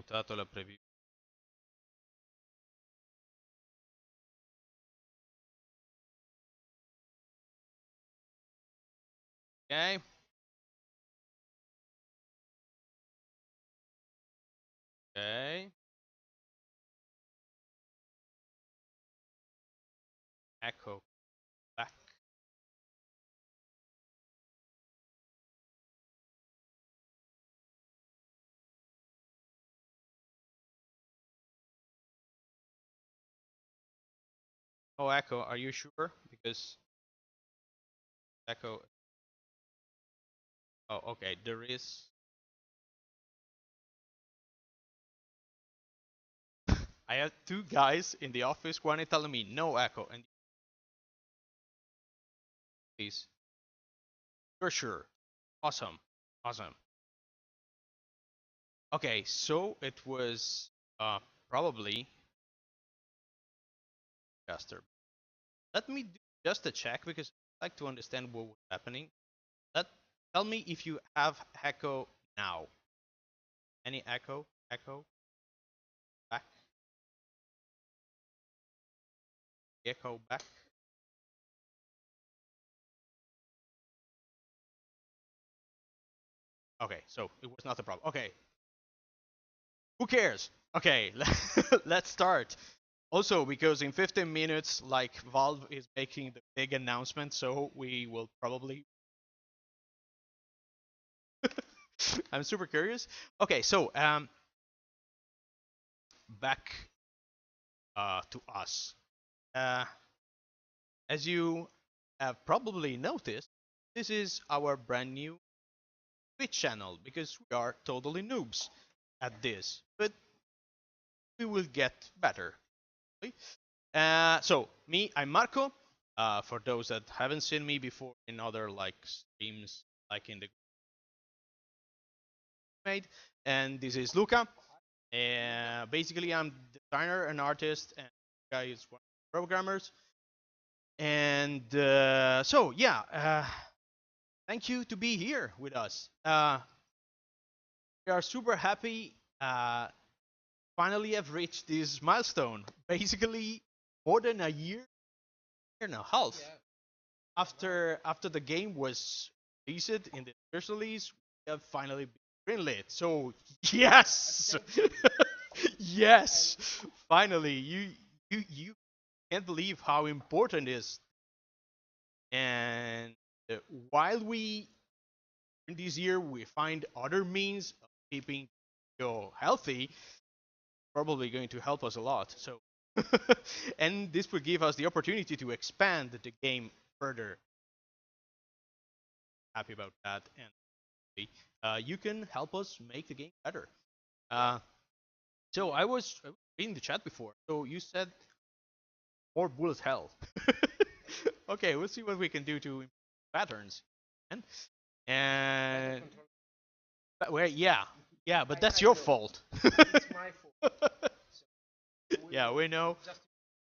mutato la preview. Ok. Ok. Echo back. Oh, Echo, are you sure? Because Echo. Oh, okay. There is. I had two guys in the office, one telling me no echo, and please, you're sure. Awesome. Awesome. Okay, so it was probably Caster. Let me do just a check because I like to understand what was happening. Let Tell me if you have echo now. Any echo? Echo? Back? Echo back? Okay, so it was not a problem. Okay. Who cares? Okay, let's start. Also, because in 15 minutes, like Valve is making the big announcement, so we will probably. I'm super curious. Okay, so back to us. Uh, as you have probably noticed, this is our brand new Twitch channel because we are totally noobs at this, but we will get better. So me, I'm Marco. For those that haven't seen me before in other like streams, like in the made, and this is Luca. And basically, I'm designer and artist, and guy is one of the programmers. And so yeah, thank you to be here with us. We are super happy. Finally, have reached this milestone. Basically, more than a year and a half after the game was released in the first release, we have finally been greenlit. So yes, yes, finally, you can't believe how important it is. And uh, while we in this year we find other means of keeping you healthy, probably going to help us a lot. So, and this will give us the opportunity to expand the game further. Happy about that, and you can help us make the game better. Uh, so I was reading the chat before. So you said more bullet hell. Okay, we'll see what we can do to improve patterns. And well, yeah, but that's your fault. It's my fault. Yeah, we know.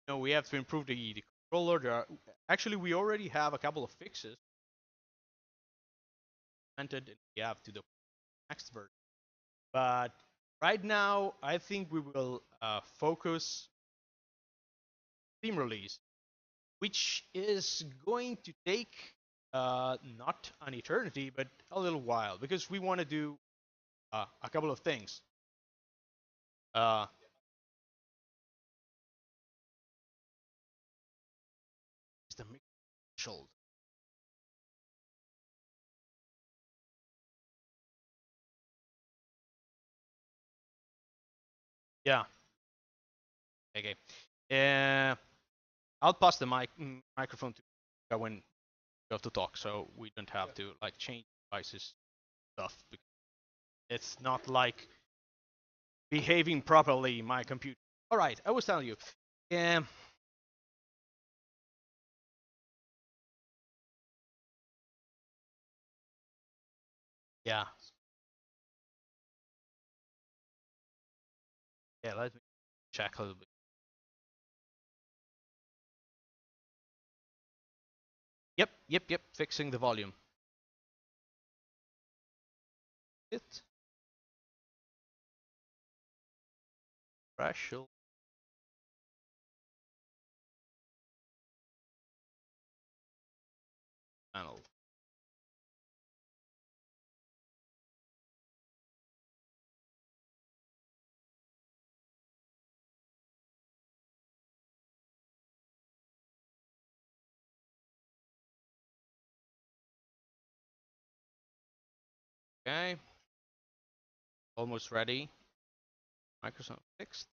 No, we have to improve the controller. Actually, we already have a couple of fixes implemented in the app to the next version. But right now, I think we will focus theme release, which is going to take not an eternity, but a little while, because we want to do a couple of things. Uh, the Mitchell. Yeah. Okay. I'll pass the microphone to when you have to talk, so we don't have to like change devices stuff. It's not like behaving properly my computer. All right, I was telling you. Um, yeah, yeah. Let me check a little bit. Yep. Fixing the volume. It. Special panel. Okay, almost ready. Microsoft fixed.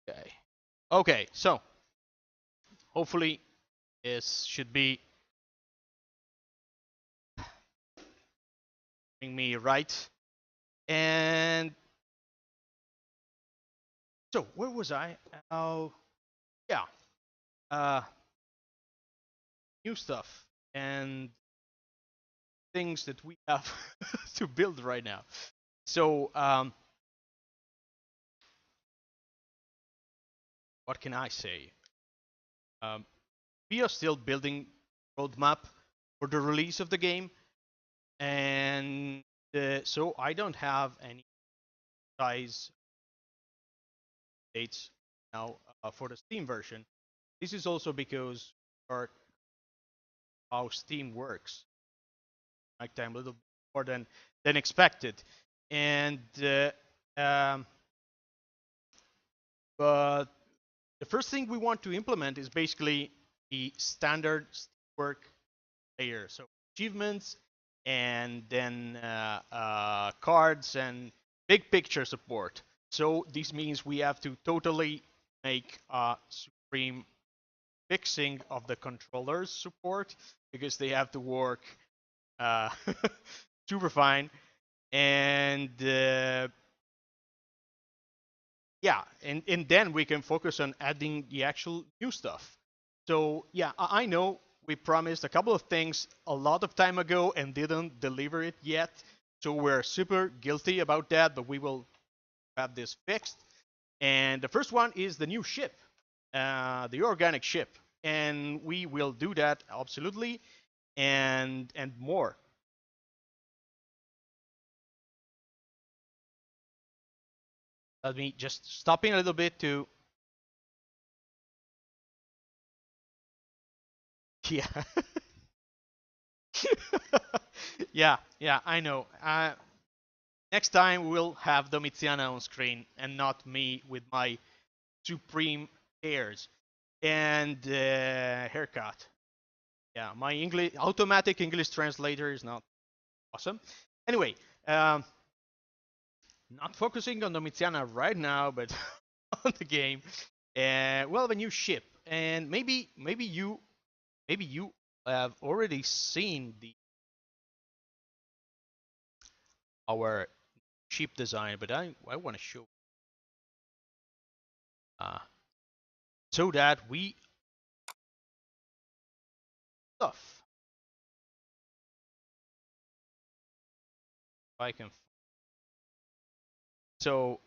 Okay. Okay, so hopefully this should be bring me right. And so where was I? Oh, yeah. Uh, New stuff and things that we have to build right now. So what can I say? Um, we are still building roadmap for the release of the game, and so I don't have any size dates now for the Steam version. This is also because our how Steam works. Like time a little more than expected, and but the first thing we want to implement is basically the standard work layer. So achievements and then cards and big picture support. So this means we have to totally make a supreme fixing of the controllers support because they have to work uh, super fine. And yeah, and then we can focus on adding the actual new stuff. So yeah, I know we promised a couple of things a lot of time ago and didn't deliver it yet. So we're super guilty about that, but we will have this fixed. And the first one is the new ship, the organic ship, and we will do that absolutely, and more. Let me just stop in a little bit to yeah. Yeah, I know. Next time we'll have Domitiana on screen and not me with my supreme hairs and haircut. Yeah, my English automatic English translator is not awesome. Anyway, not focusing on Domitiana right now, but on the game. Well, the new ship, and maybe you have already seen the our ship design, but I want to show uh, so that we stuff. If I can. So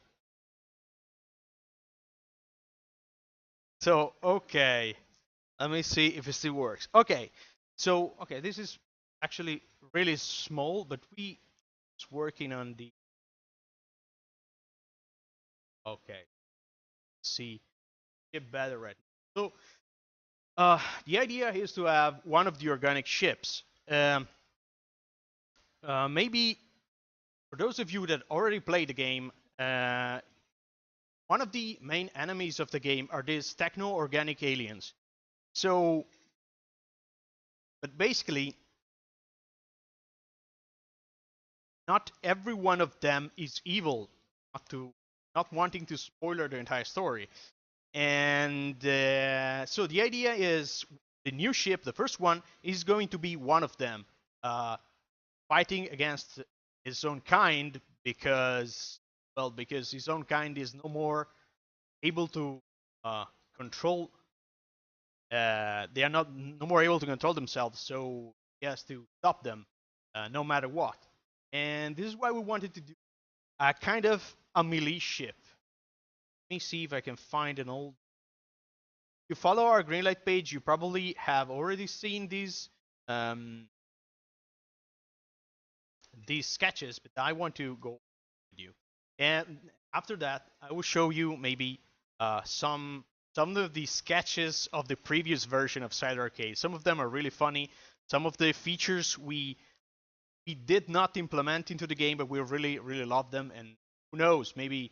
okay. Let me see if it still works. Okay. So okay, this is actually really small, but we is working on the okay. Let's see get better right now. So the idea is to have one of the organic ships. Maybe for those of you that already played the game, one of the main enemies of the game are these techno-organic aliens. So, but basically, not every one of them is evil. Not wanting to spoiler the entire story, and so the idea is the new ship, the first one, is going to be one of them, fighting against his own kind because his own kind is no more able to control. They are not no more able to control themselves, so he has to stop them, no matter what. And this is why we wanted to do a kind of a melee ship. Let me see if I can find an old. If you follow our Greenlight page, you probably have already seen um, these sketches, but I want to go with you. And after that, I will show you maybe some of the sketches of the previous version of Syder Arcade. Some of them are really funny. Some of the features we did not implement into the game, but we really love them. And who knows, maybe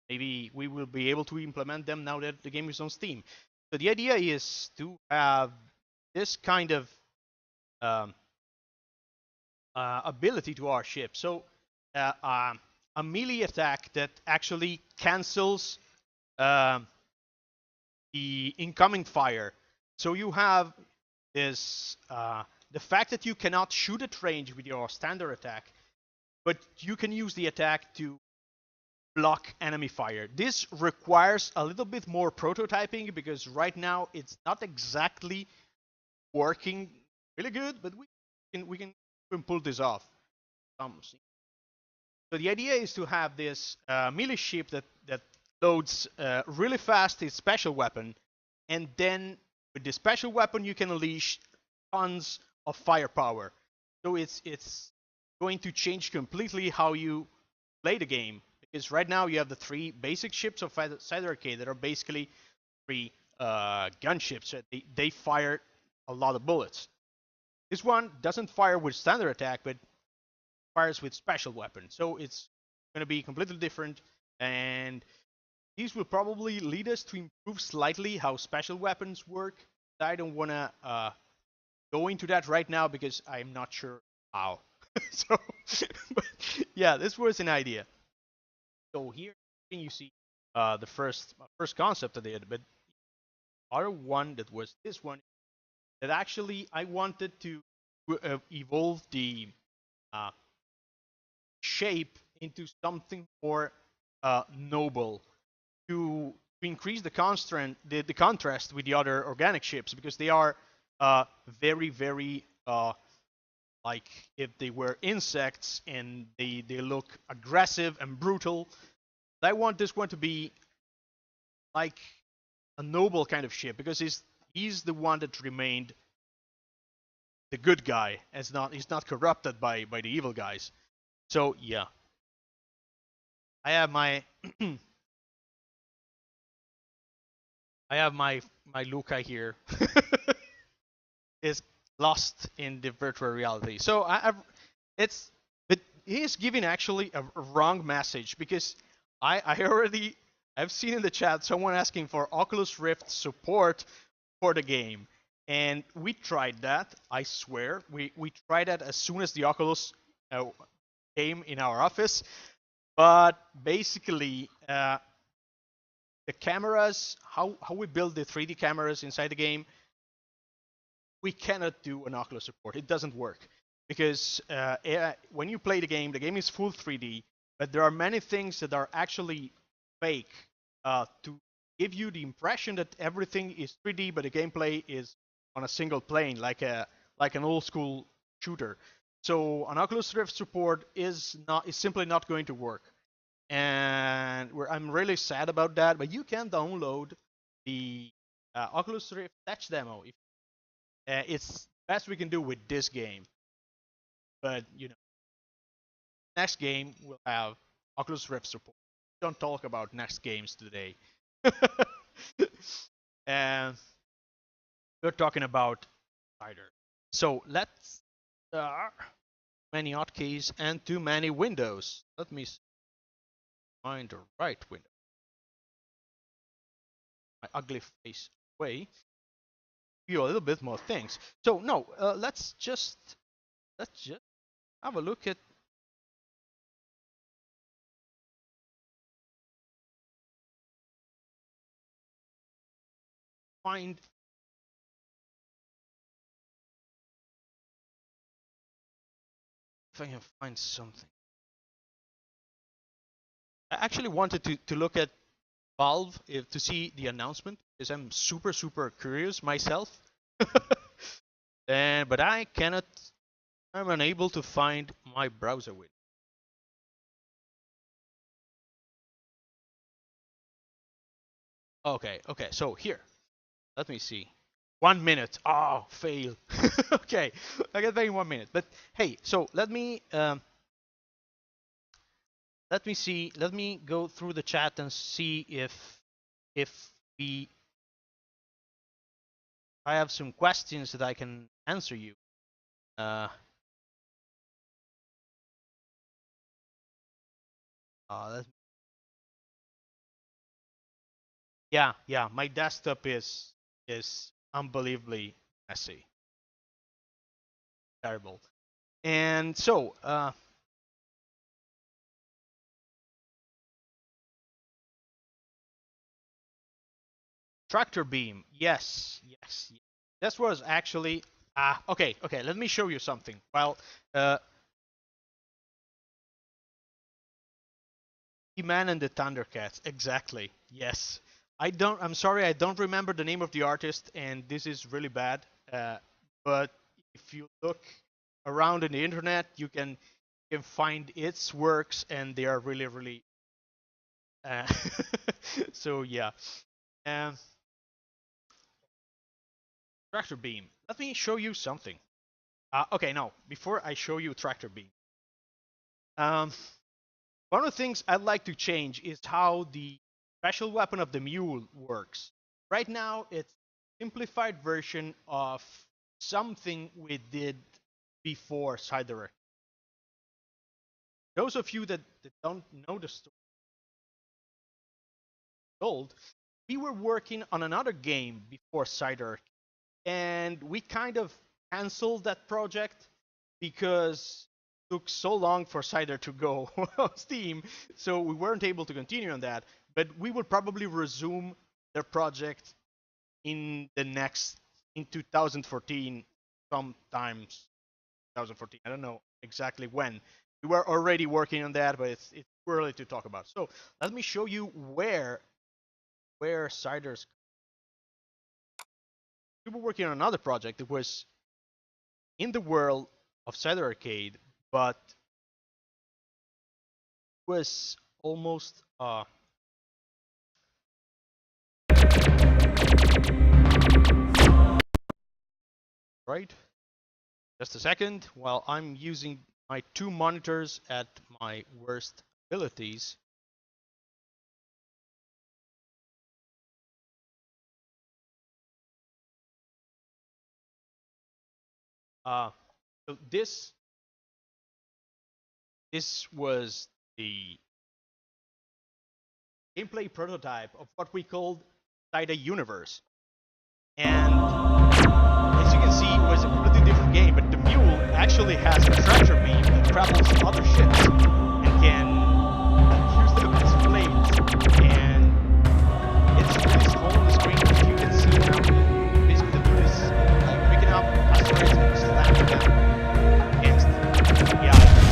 we will be able to implement them now that the game is on Steam. So the idea is to have this kind of um, ability to our ship. So a melee attack that actually cancels uh, the incoming fire. So you have this the fact that you cannot shoot at range with your standard attack, but you can use the attack to block enemy fire. This requires a little bit more prototyping because right now it's not exactly working really good, but we can pull this off. So the idea is to have this melee ship that loads really fast its special weapon, and then with the special weapon you can unleash tons of firepower. So it's going to change completely how you play the game, because right now you have the three basic ships of Syder Arcade that are basically three gunships. They fire a lot of bullets. This one doesn't fire with standard attack, but fires with special weapons. So it's going to be completely different, and these will probably lead us to improve slightly how special weapons work. I don't want to go into that right now because I'm not sure how. So, but yeah, this was an idea. So here you see the first concept I did, but other one that was this one that actually I wanted to evolve the uh, shape into something more noble to increase the contrast with the other organic ships, because they are very like if they were insects and they look aggressive and brutal. I want this one to be like a noble kind of ship, because he's the one that remained the good guy, as not he's not corrupted by the evil guys. So yeah, I have my I have my Luca here is lost in the virtual reality. So but he's giving actually a wrong message, because I already I've seen in the chat someone asking for Oculus Rift support for the game, and we tried that. I swear we tried that as soon as the Oculus came in our office, but basically the cameras, how we build the 3D cameras inside the game, we cannot do an Oculus support. It doesn't work, because when you play the game is full 3D, but there are many things that are actually fake to give you the impression that everything is 3D, but the gameplay is on a single plane, like an old school shooter. So an Oculus Rift support is simply not going to work, and I'm really sad about that. But you can download the Oculus Rift test demo. It's best we can do with this game, but next game will have Oculus Rift support. Don't talk about next games today. And we're talking about Syder. So let's many hotkeys and too many windows. Let me find the right window. My ugly face away. You a little bit more things. So no, let's just have a look at find if I can find something. I actually wanted to look at Valve to see the announcement, because I'm super curious myself. But I cannot. I'm unable to find my browser window. Okay, okay. So here, let me see. 1 minute. Oh, fail. Okay, I get back in 1 minute. But hey, so let me see. Let me go through the chat and see if we I have some questions that I can answer you. Uh, let Yeah, yeah. My desktop is unbelievably messy, terrible. And so, tractor beam. Yes, yes, yes. This was actually okay. Okay, let me show you something. Well, uh, He-Man and the Thundercats. Exactly. Yes. I'm sorry. I don't remember the name of the artist, and this is really bad. But if you look around in the internet, you can find its works, and they are really, really. Uh, so yeah. Um, Tractor beam. Let me show you something. Okay, no. Before I show you tractor beam, um, one of the things I'd like to change is how the special weapon of the mule works. Right now, it's a simplified version of something we did before Syder Arcade. Those of you that don't know the story told, we were working on another game before Syder Arcade, and we kind of canceled that project because it took so long for Syder to go on Steam, so we weren't able to continue on that. But we will probably resume their project in 2014, sometimes 2014. I don't know exactly when. We were already working on that, but it's too early to talk about. So let me show you where Syder's. We were working on another project that was in the world of Syder Arcade, but was almost right. Just a second, while I'm using my two monitors at my worst abilities. Uh, so this was the gameplay prototype of what we called Syder Universe. And as you can see, it was a completely different game, but the mule actually has a tractor beam that travels other ships and can use them as blades. And it's really small on the screen, as you can see now. Basically, do this like picking up asteroids and slamming them against the items.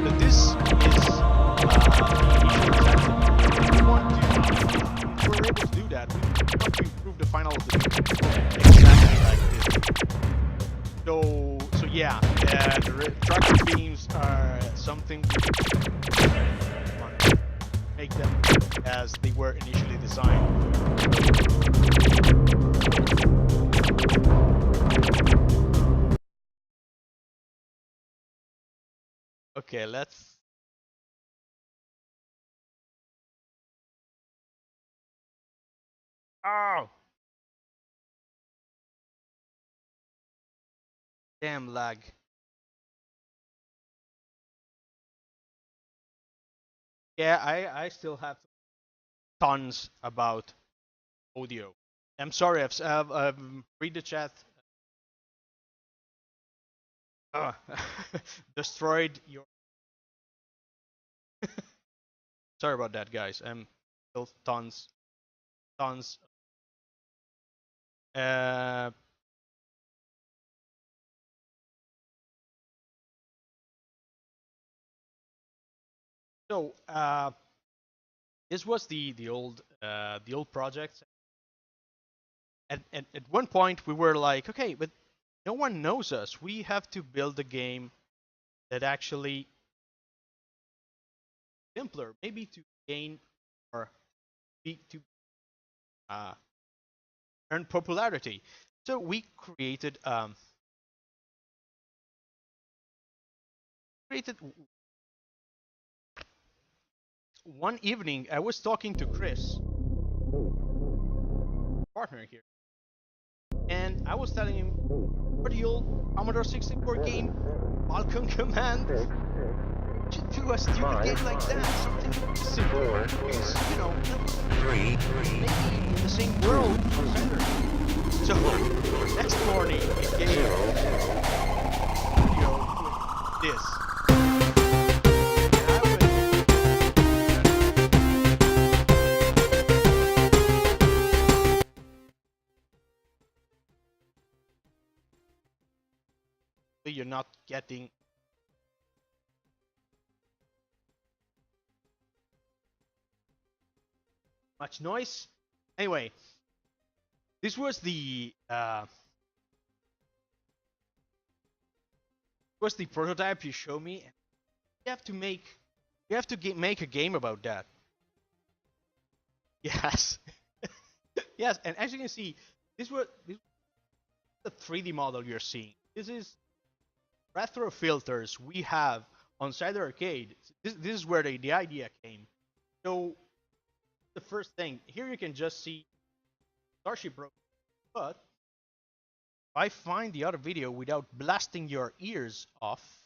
So this is the initial design. If we want to, if we're able to do that, we want to improve the final of the game exactly like this. So yeah, the tractor beams are something we want to make them as they were initially designed. Okay, let's. Oh, damn lag. Yeah, I still have tons about audio. I'm sorry, I've read the chat. Uh, destroyed your. Sorry about that, guys. I'm still tons. Uh, so this was the old project. At one point we were like, okay, but no one knows us. We have to build a game that actually simpler, maybe to gain more to uh, earn popularity. So we created one evening. I was talking to Chris, partner here, and I was telling him, "For the old Commodore 64 game, Falcon Command, to do a stupid game like that, something simple, because maybe in the same world or better." So next morning, it gave this. You're not getting much noise. Anyway, this was the prototype you show me. You have to make a game about that. Yes, yes, and as you can see, this was the 3D model you're seeing. This is retro filters we have on Syder Arcade. This is where the idea came. So the first thing here, you can just see Starship Road, but if I find the other video without blasting your ears off,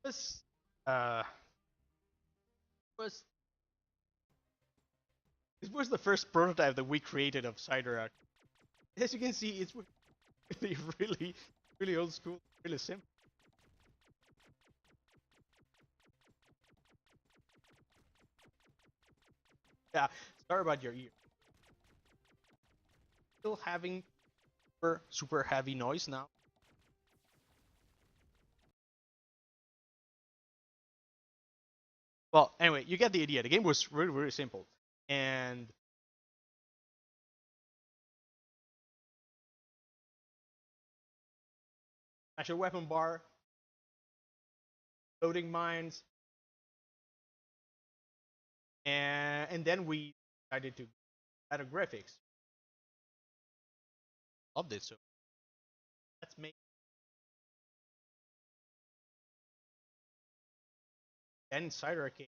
this was the first prototype that we created of Syder Arcade. As you can see, it's really old school, really simple. Yeah, sorry about your ear. Still having super heavy noise now. Well, anyway, you get the idea. The game was really simple, and special weapon bar, loading mines, and then we decided to add graphics. Loved it, so let's make then Syder Arcade.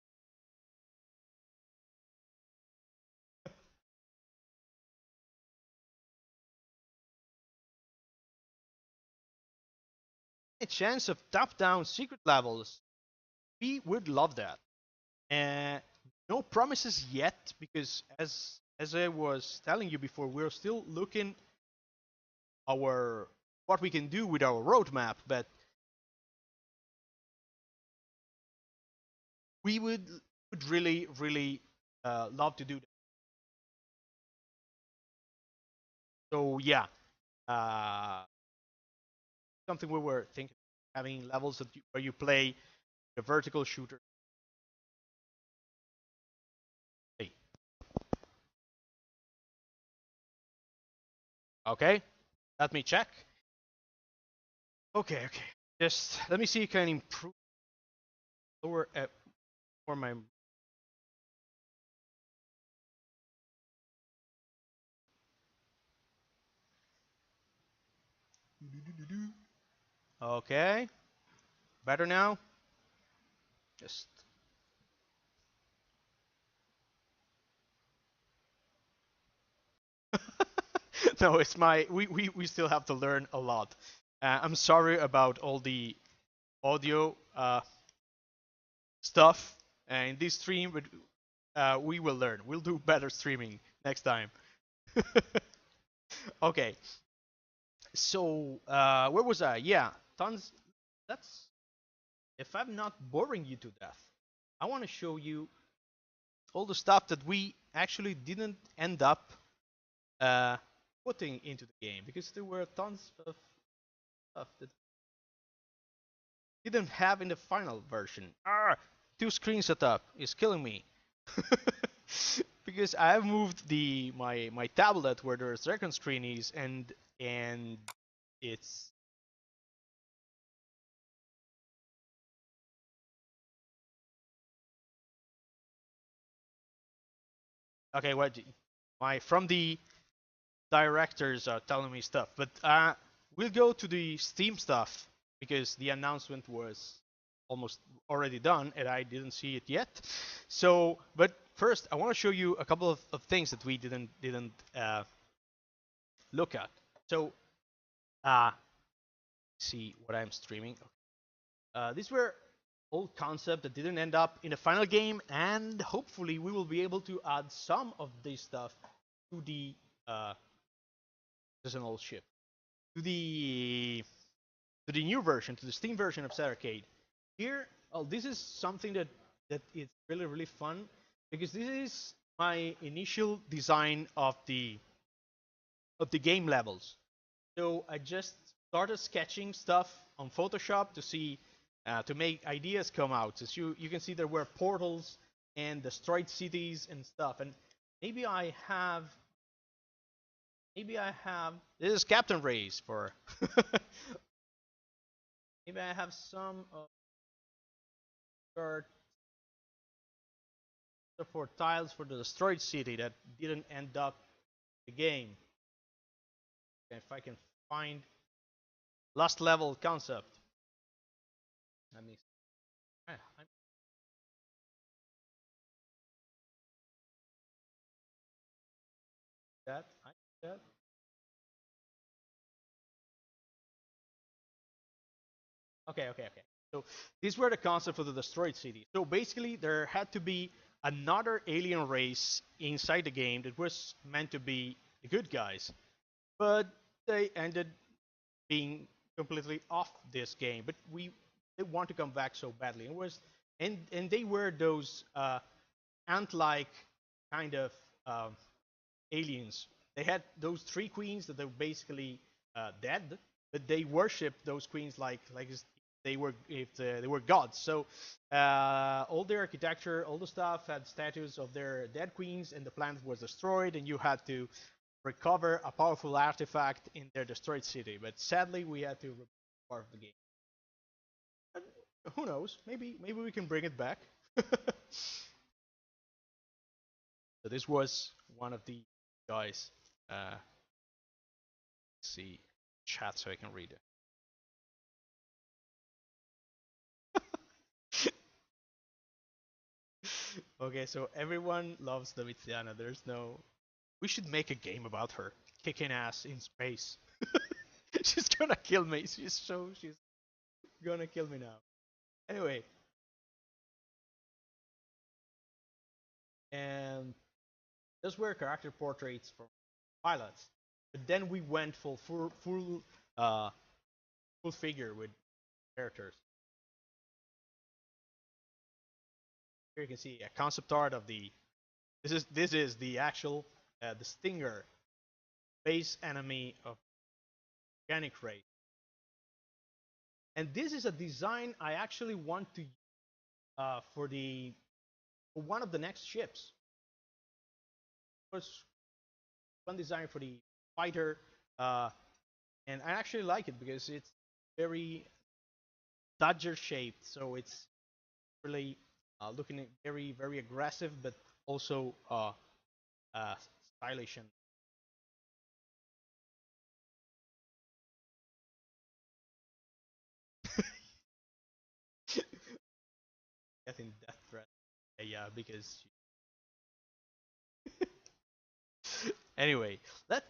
A chance of top-down secret levels. We would love that. And no promises yet, because as I was telling you before, we're still looking what we can do with our roadmap, but we would really love to do that. So yeah, something we were thinking, having levels where you play the vertical shooter. Hey. Okay, let me check. Okay. Just let me see if I can improve lower for my. Okay, better now. Just no, it's my we still have to learn a lot. I'm sorry about all the audio stuff in this stream, but we will learn. We'll do better streaming next time. Okay, so where was I? Yeah, tons. That's if I'm not boring you to death, I want to show you all the stuff that we actually didn't end up putting into the game, because there were tons of stuff that didn't have in the final version. Two screen setup is killing me. Because I have moved my tablet where the second screen is, and it's Okay, what my from the directors are telling me stuff, but we'll go to the Steam stuff because the announcement was almost already done and I didn't see it yet. So, but first I want to show you a couple of things that we didn't look at. So, uh, see what I'm streaming. These were old concepts that didn't end up in the final game, and hopefully we will be able to add some of this stuff to the this is an old ship to the new version, to the Steam version of Syder Arcade. Here, oh, this is something that is really fun because this is my initial design of the game levels. So I just started sketching stuff on Photoshop to see to make ideas come out. As you can see, there were portals and destroyed cities and stuff. And maybe I have this is Captain Race for maybe I have some of for tiles for the destroyed city that didn't end up the game. If I can find last level concept. Let me. I'm that. I that. Okay. So these were the concepts of the destroyed city. So basically, there had to be another alien race inside the game that was meant to be the good guys, but they ended being completely off this game. But they want to come back so badly. And they were those ant-like kind of aliens. They had those three queens that were basically dead, but they worshipped those queens like they were if they were gods. So all their architecture, all the stuff had statues of their dead queens, and the planet was destroyed, and you had to recover a powerful artifact in their destroyed city. But sadly, we had to remove part of the game. And who knows? Maybe we can bring it back. So this was one of the guys. Let's see chat so I can read it. Okay, so everyone loves Domitiana. There's no. We should make a game about her kicking ass in space. She's gonna kill me. She's gonna kill me now. Anyway, and those were character portraits from pilots. But then we went full figure with characters. Here you can see a concept art of the. This is the actual the Stinger base enemy of organic race. And this is a design I actually want to for one of the next ships. It was one design for the fighter, and I actually like it because it's very Dodger shaped, so it's really looking very aggressive, but also stylish and getting death threat. Yeah, because anyway,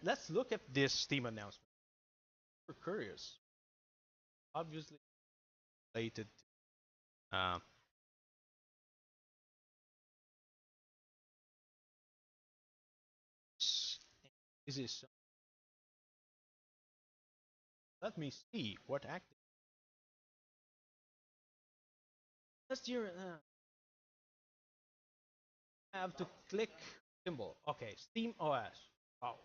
let's look at this Steam announcement. We're curious, obviously related. This is. Let me see what active. Last year, I have to click symbol. Okay, Steam OS. Oh.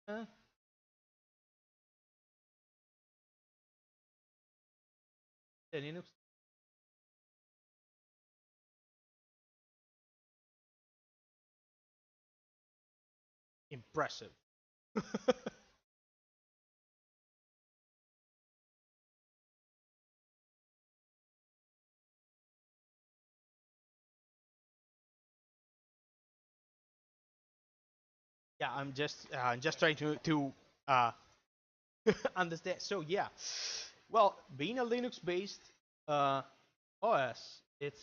Uh, Linux. Impressive. Yeah, I'm just trying to uh, understand. So yeah, well, being a Linux-based uh, OS, it's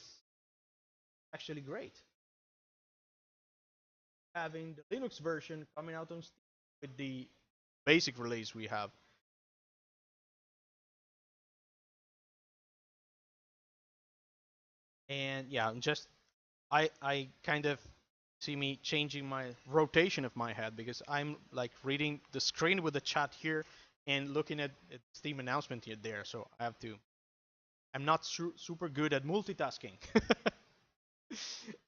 actually great. Having the Linux version coming out on Steam with the basic release we have. And yeah, I'm just I kind of see me changing my rotation of my head because I'm like reading the screen with the chat here and looking at Steam announcement here there. So I have to. I'm not super good at multitasking.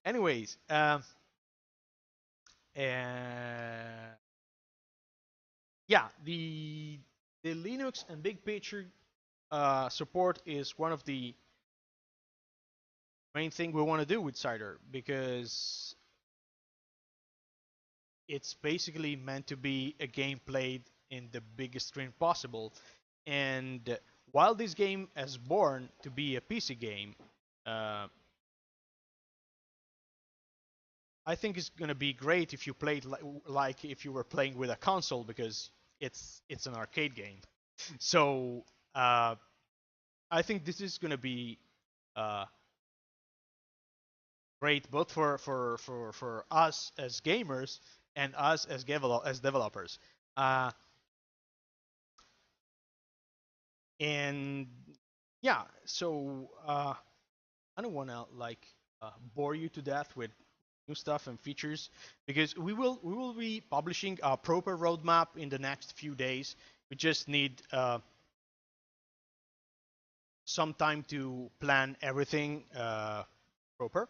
Anyways, uh, yeah, the Linux and big picture support is one of the main thing we want to do with Syder because it's basically meant to be a game played in the biggest screen possible. And while this game is born to be a PC game, uh, I think it's gonna be great if you played like if you were playing with a console because it's an arcade game. So I think this is gonna be uh, great both for us as gamers and us as developers. Uh, and yeah, so I don't want to like bore you to death with new stuff and features because we will be publishing a proper roadmap in the next few days. We just need some time to plan everything proper.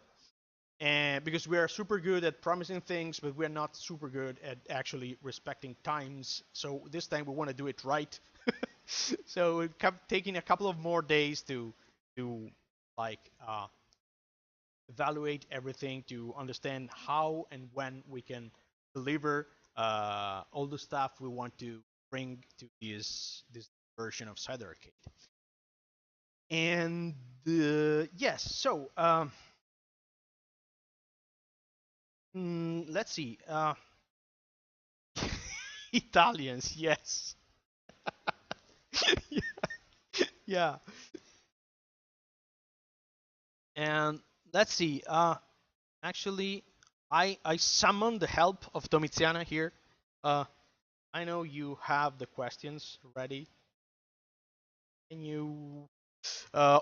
And because we are super good at promising things, but we're not super good at actually respecting times. So this time we want to do it right. So it kept taking a couple of more days to like evaluate everything to understand how and when we can deliver all the stuff we want to bring to this version of Syder Arcade. And yes, so let's see. Italians, yes. Yeah. And let's see. Actually, I summoned the help of Domiziana here. Uh, I know you have the questions ready. Can you,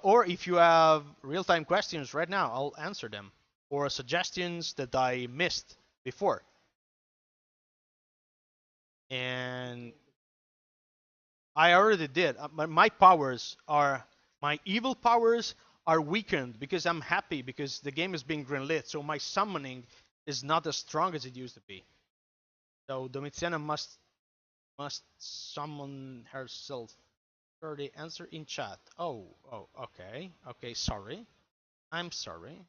or if you have real-time questions right now, I'll answer them. Or suggestions that I missed before. And I already did. My powers are my evil powers are weakened because I'm happy because the game is being greenlit. So my summoning is not as strong as it used to be. So Domitiana must summon herself. For the answer in chat. Oh, okay, okay. Sorry, I'm sorry.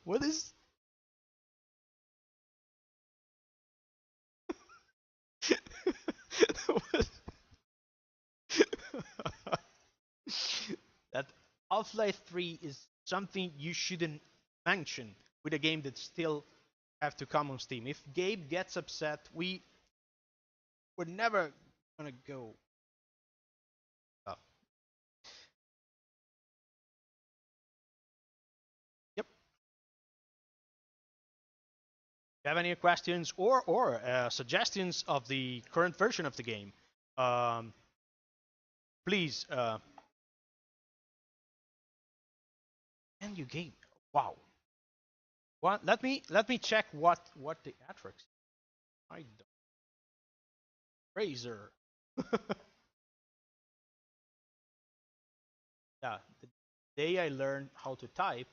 What is? That Half-Life 3 is something you shouldn't mention with a game that still have to come on Steam. If Gabe gets upset, we're never gonna go. Oh. Yep. If you have any questions or suggestions of the current version of the game, um, please. And you game. Wow. What? Let me check what the Atrix. I don't. Razor. Yeah. The day I learned how to type.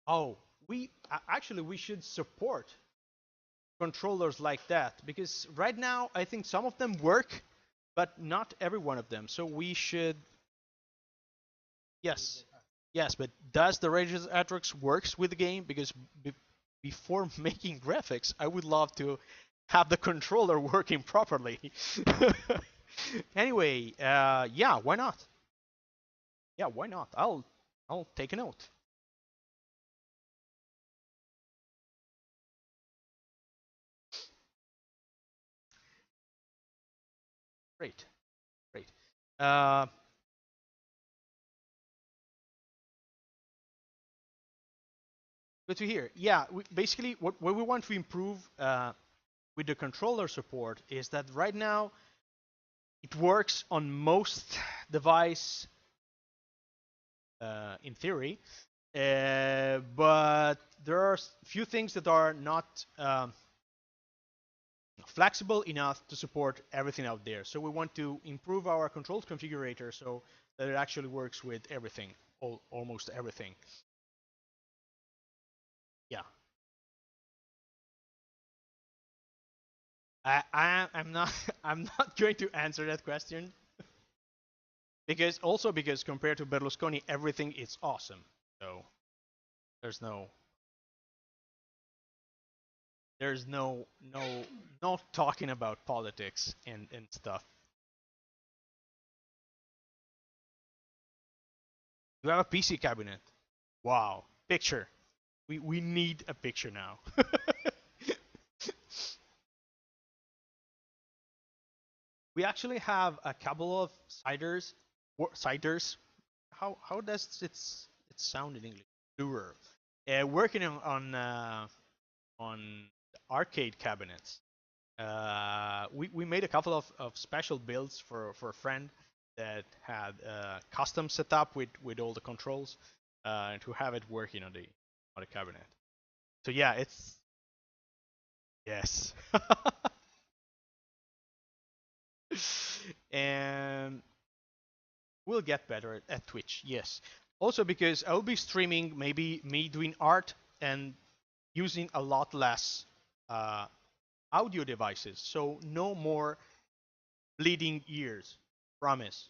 Oh, we actually we should support controllers like that because right now I think some of them work, but not every one of them. So we should. Yes. Yes, but does the Razor Atrix works with the game? Because before making graphics, I would love to have the controller working properly. Anyway, yeah, why not? Yeah, why not? I'll take a note. Great, great. Uh, Good to hear. Yeah, basically what we want to improve with the controller support is that right now it works on most device in theory, but there are few things that are not flexible enough to support everything out there. So we want to improve our controls configurator so that it actually works with everything, almost everything. Yeah. I'm not I'm not going to answer that question because compared to Berlusconi, everything is awesome. So there's no there's no talking about politics and stuff. You have a PC cabinet. Wow. Picture. We need a picture now. We actually have a couple of ciders. How does it sound in English? Brewer. Working on arcade cabinets. We made a couple of special builds for a friend that had a custom setup with all the controls to have it working on the cabinet. So yeah, it's yes. And we'll get better at Twitch. Yes. Also because I'll be streaming maybe me doing art and using a lot less uh, audio devices. So no more bleeding ears. Promise.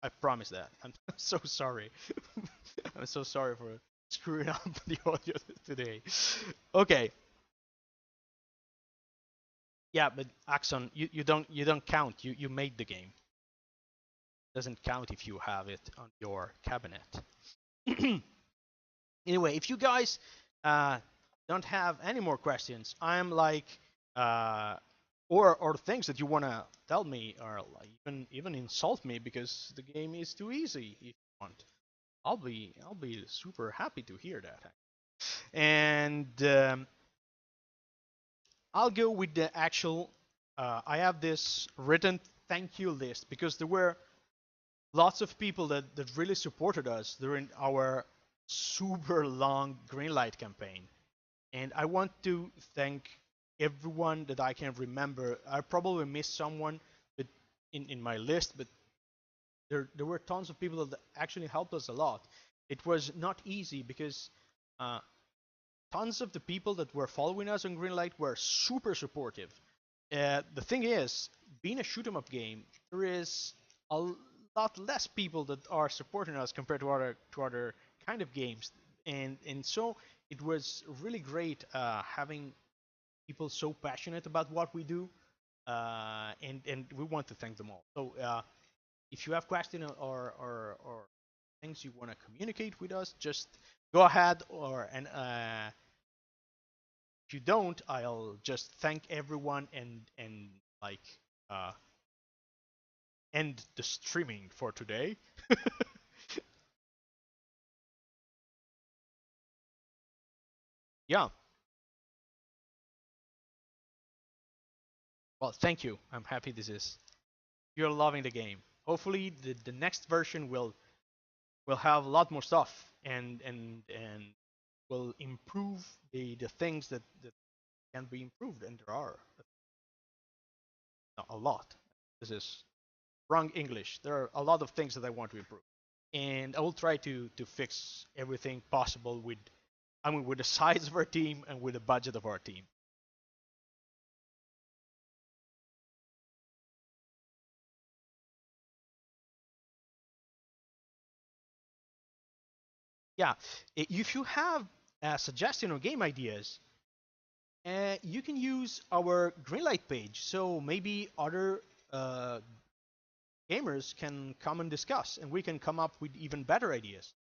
I promise that. I'm so sorry. I'm so sorry for screwing up the audio today. Okay. Yeah, but Axon, you don't count. You made the game. Doesn't count if you have it on your cabinet. Anyway, if you guys uh, don't have any more questions, I'm like, uh, or things that you wanna tell me, or like even insult me because the game is too easy. If you want, I'll be super happy to hear that. And I'll go with the actual. I have this written thank you list because there were lots of people that really supported us during our super long Greenlight campaign. And I want to thank everyone that I can remember. I probably missed someone but in my list, but there were tons of people that actually helped us a lot. It was not easy because uh, tons of the people that were following us on Greenlight were super supportive. The thing is, being a shoot 'em up game, there is a lot less people that are supporting us compared to other kind of games, and so it was really great having people so passionate about what we do, and we want to thank them all. So if you have questions or things you want to communicate with us, just go ahead. If you don't, I'll just thank everyone and like uh, end the streaming for today. Yeah. Well, thank you. I'm happy this is you're loving the game. Hopefully the next version will have a lot more stuff and will improve the things that can be improved, and there are a lot. This is wrong English. There are a lot of things that I want to improve, and I will try to fix everything possible with the size of our team and with the budget of our team. Yeah, if you have a suggestion or game ideas, you can use our Greenlight page. So maybe other uh, gamers can come and discuss, and we can come up with even better ideas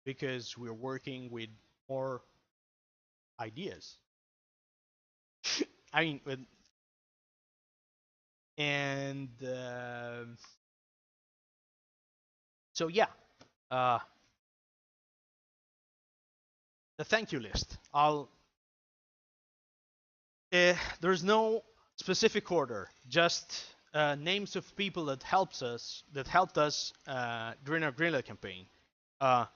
because we're working with more ideas. I mean, And so yeah, uh, the thank you list. There's no specific order, just names of people that helped us during our Greenlight campaign. Uh,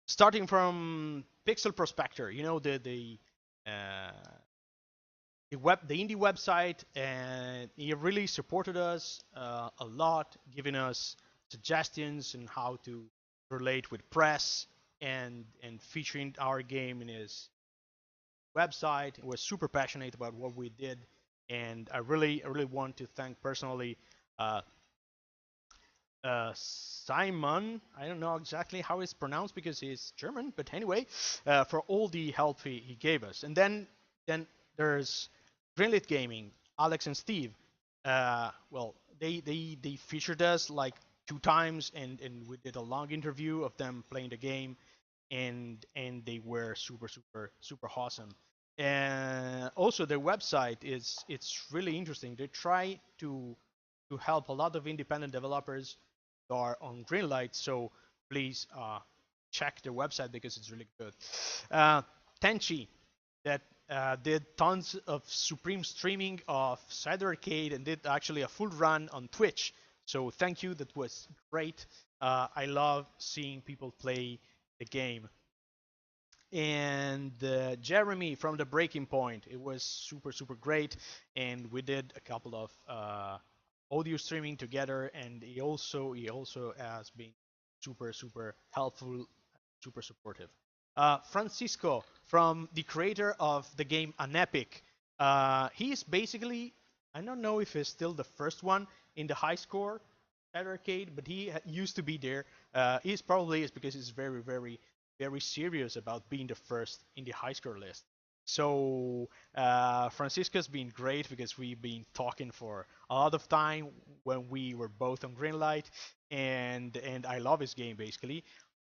Starting from Pixel Prospector, you know uh, the indie website, and he really supported us a lot, giving us suggestions on how to relate with press and featuring our game in his website. He was super passionate about what we did, and I really want to thank personally uh, Simon. I don't know exactly how it's pronounced because he's German, but anyway, for all the help he gave us. And then there's Greenlit Gaming, Alex and Steve. Well, they featured us like 2 times, and we did a long interview of them playing the game, and they were super awesome. And also their website is it's really interesting. They try to help a lot of independent developers that are on Greenlight. So please check their website because it's really good. Tenchi that did tons of supreme streaming of Syder Arcade and did actually a full run on Twitch. So thank you, that was great. I love seeing people play the game. And Jeremy from the Breaking Point, it was super great, and we did a couple of audio streaming together, and he also has been super helpful, super supportive. Francisco from the creator of the game An Epic, he's basically, I don't know if he's still the first one in the high score at arcade, but he used to be there. He's probably is because he's very serious about being the first in the high score list. So Francisco's been great because we've been talking for a lot of time when we were both on Greenlight, and I love his game basically.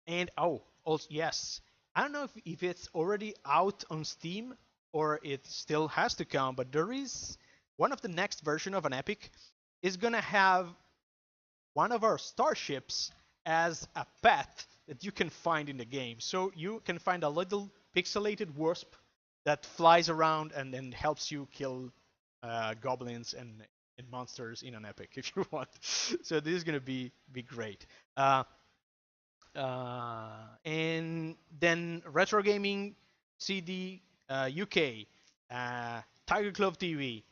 And oh, also yes, I don't know if it's already out on Steam or it still has to come, but there is one of the next version of An Epic is gonna have one of our starships as a pet that you can find in the game. So you can find a little pixelated wasp that flies around and helps you kill goblins and monsters in An Epic if you want. So this is gonna be great. And then Retro Gaming CD UK, Tiger Club TV,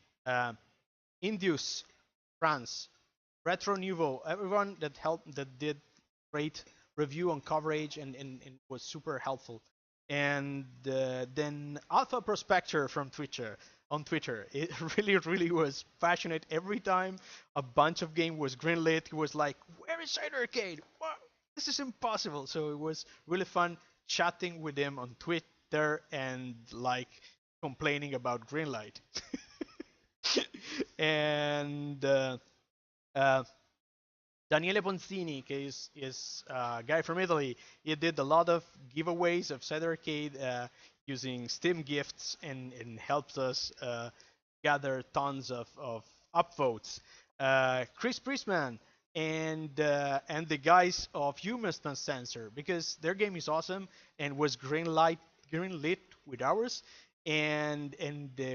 Indus France, Retro Nouveau, everyone that helped, that did great review on coverage and was super helpful. And then Alpha Prospector from Twitter on Twitter, it really was passionate. Every time a bunch of game was greenlit, he was like, "Where is Syder Arcade? What? This is impossible." So it was really fun chatting with him on Twitter and like complaining about Greenlight. And uh, Daniele Ponzini, is a guy from Italy. He did a lot of giveaways of Syder Arcade using Steam gifts and helped us gather tons of upvotes. Chris Priestman and the guys of Human Sensor, because their game is awesome and was greenlit with ours, and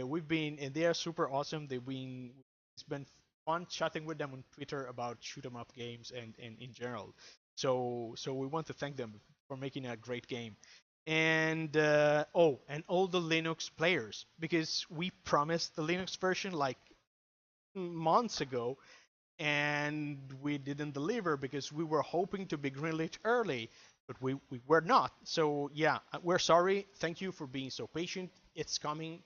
we've been, and they are super awesome. It's been fun chatting with them on Twitter about shoot 'em up games and in general. So we want to thank them for making a great game. And and all the Linux players, because we promised the Linux version like months ago, and we didn't deliver because we were hoping to be greenlit early, but we were not. So yeah, we're sorry. Thank you for being so patient. It's coming.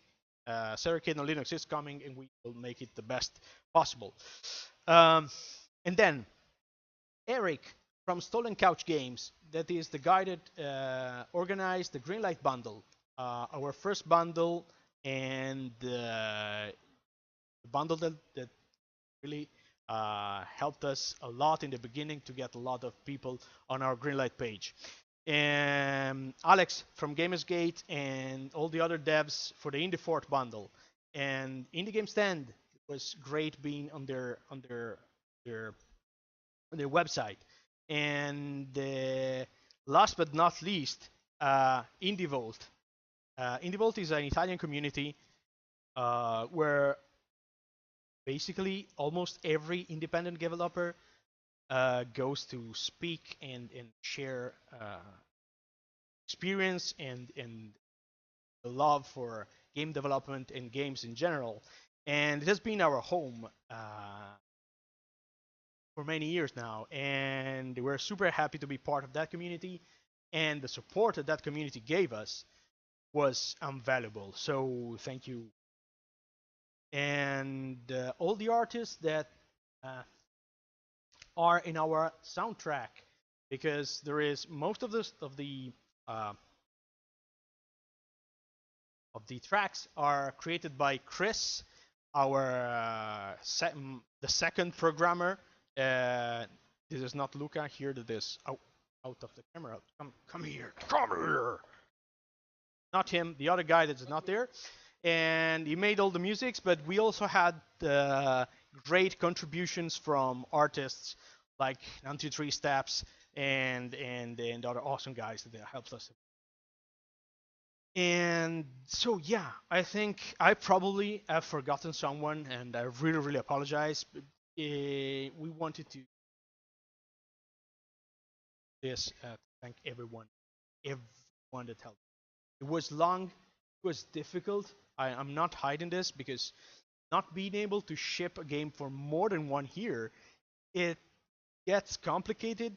Syder Arcade on Linux is coming, and we will make it the best possible. And then Eric from Stolen Couch Games, that is the guy that organized the Greenlight bundle, our first bundle, and the bundle that really helped us a lot in the beginning to get a lot of people on our Greenlight page. And Alex from Gamersgate and all the other devs for the Indie Fort bundle. And Indie Game Stand, was great being on their on their website. And last but not least, IndieVolt. IndieVolt is an Italian community where basically almost every independent developer goes to speak and share experience and the love for game development and games in general. And it has been our home for many years now, and we're super happy to be part of that community. And the support that that community gave us was invaluable. So thank you. And all the artists that uh, are in our soundtrack, because there is most uh, of the tracks are created by Chris, our the second programmer. This is not Luca here. That is out of the camera. Come here. Come here. Not him. The other guy that's not there. And he made all the musics, but we also had great contributions from artists like 93 Steps and other awesome guys that helped us. And so yeah, I think I probably have forgotten someone, and I really apologize. But, we wanted to this thank everyone that helped. It was long, it was difficult. I'm not hiding this because not being able to ship a game for more than 1 year, it gets complicated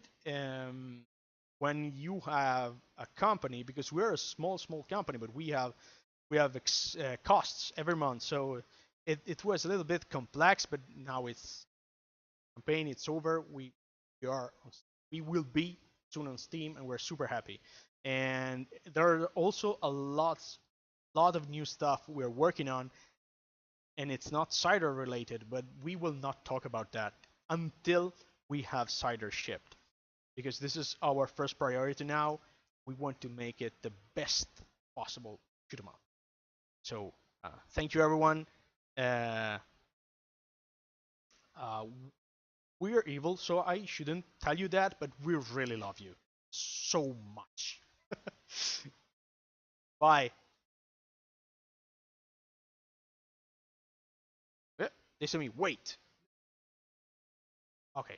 when you have a company, because we're a small company, but we have costs every month. So it was a little bit complex, but now it's campaign, it's over. Are we will be soon on Steam, and we're super happy. And there are also a lot of new stuff we're working on, and it's not Syder related, but we will not talk about that until we have Syder shipped, because this is our first priority now. We want to make it the best possible shoot 'em up. So thank you everyone. Uh, uh, we're evil, so I shouldn't tell you that, but we really love you so much. Bye. They say me, wait. Okay.